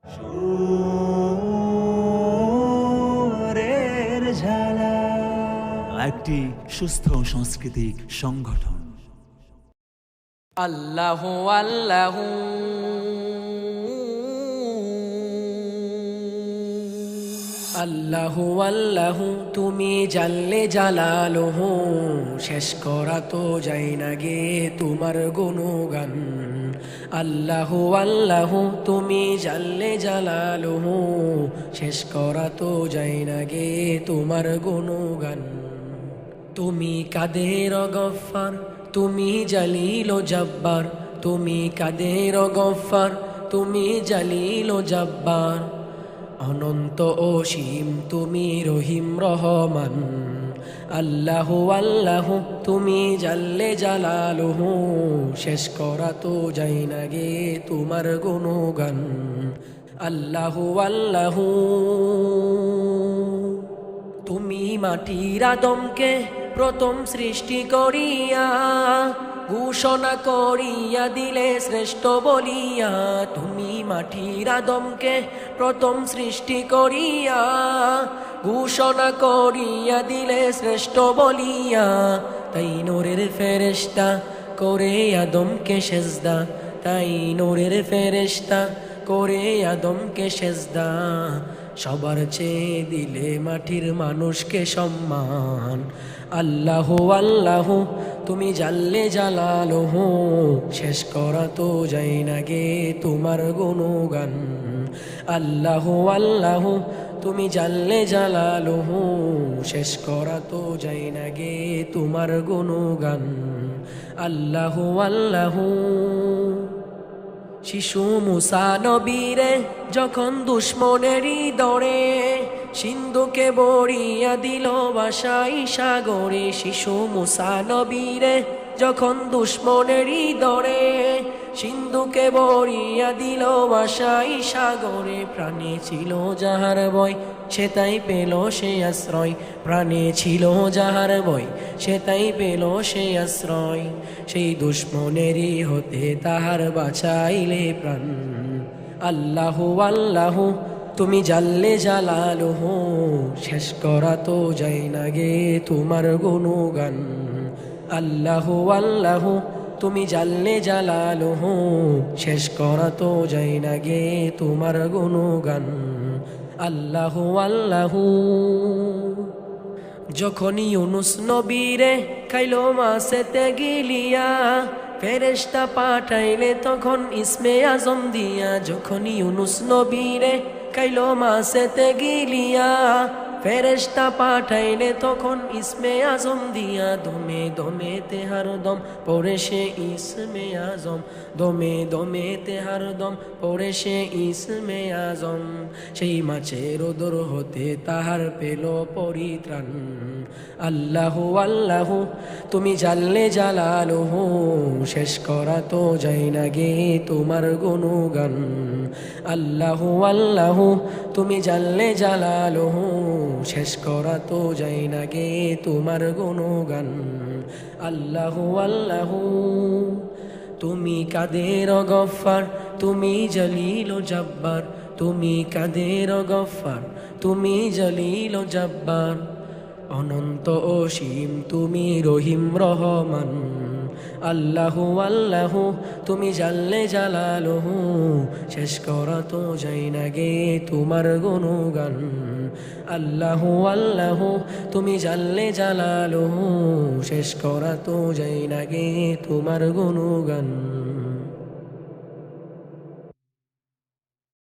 সুরের ঝালা একটি সুস্থ সাংস্কৃতিক সংগঠন। আল্লাহু আল্লাহু আল্লাহু আল্লাহু তুমি জাল্লে জালালুহু, শেষ করা তো যায় না গে তোমার গুণগান। আল্লাহু আল্লাহু তুমি জাল্লে জালালুহু, শেষ করা তো যায় না গে তোমার গুণগান। তুমি কাদের গফফার, তুমি জালিল ও জব্বার, তুমি কাদের গফফার, তুমি জালিল ও জব্বার। অনন্ত অসীম তুমি রহিম রহমান। আল্লাহু আল্লাহু তুমি জাল্লে জালালুহু, শেষ করা তো যায় না গে তোমার গুণগান। আল্লাহু আল্লাহু তুমি মাটির আদমকে প্রথম সৃষ্টি করিয়া, ঘোষণা করিয়া দিলে শ্রেষ্ঠ বলিয়া। তুমি মাটির আদমকে প্রথম সৃষ্টি করিয়া, ঘোষণা করিয়া দিলে শ্রেষ্ঠ বলিয়া। তাই নূরের ফেরেশতা করে আদমকে সেজদা, তাই নূরের ফেরেশতা করে আদমকে সেজদা। সবার চেয়ে দিলে মাটির মানুষকে সম্মান। আল্লাহু আল্লাহু তুমি জাল্লে জালালুহু, শেষ করা তো যায় না গে তোমার গুণগান। আল্লাহু আল্লাহু তুমি জাল্লে জালালুহু, শেষ করা তো যায় না গে তোমার গুণগান। আল্লাহু আল্লাহু শিশু মুসা নবীরে যখন দুশ্মনেরই দরে, সিন্ধুকে বড়িয়া দিল ভাসাই সাগরে। শিশু মুসা নবীরে যখন দুশ্মনেরই দরে, সিন্ধুকে বড়িয়া দিল ভাসাই সাগরে। প্রাণে ছিল যাহার ভয়, সে তাই পেল সে আশ্রয়। প্রাণে ছিল যাহার ভয়, সে তাই পেল সে আশ্রয়। সেই দুশ্মনেরই হতে তাহার বাঁচাইলে প্রাণ। আল্লাহু আল্লাহু তুমি জাল্লে জালালুহু, শেষ করা তো যায় না গে তোমার গুণগান। আল্লাহু আল্লাহু তুমি জাল্লে জালালুহু, শেষ করা তো যায় না গে তোমার গুণগান। আল্লাহু আল্লাহু যখনই ইউনুস নবীরে খাইলো মাছেতে গিলিয়া, ফেরেশতা পাঠাইলে তখন ইসমে আজম দিয়া। যখনই ইউনুস নবীরে খাইলো মাছেতে গিলিয়া, ফেরেশতা পাঠাইলে তখন ইসমে আজম দিয়া। দমে দমে তেহার দম পড়ে সে ইসমে আজম, দমে দমে তেহার দম পড়ে সে ইসমে আজম। সেই মাছের ওদর হতে তাহার পেল পরিত্রাণ। আল্লাহু আল্লাহু তুমি জাল্লে জালালুহু, শেষ করা তো যায় না গে তোমার গুণগান। আল্লাহু আল্লাহু তুমি জাল্লে জালালুহু, শেষ করা তো যায় না গে তোমার গুণগান। আল্লাহু আল্লাহু তুমি কাদের গফফার, তুমি জালিল ও জব্বার, তুমি কাদের গফফার, তুমি জালিল ও জব্বার। অনন্ত অসীম তুমি রহিম রহমান। আল্লাহু আল্লাহু তুমি জাল্লে জালালুহু, শেষ করা তো যায় না গে তোমার গুণগান। আল্লাহু আল্লাহু তুমি জাল্লে জালালুহু, শেষ করা তো যায় না গে তোমার গুণগান।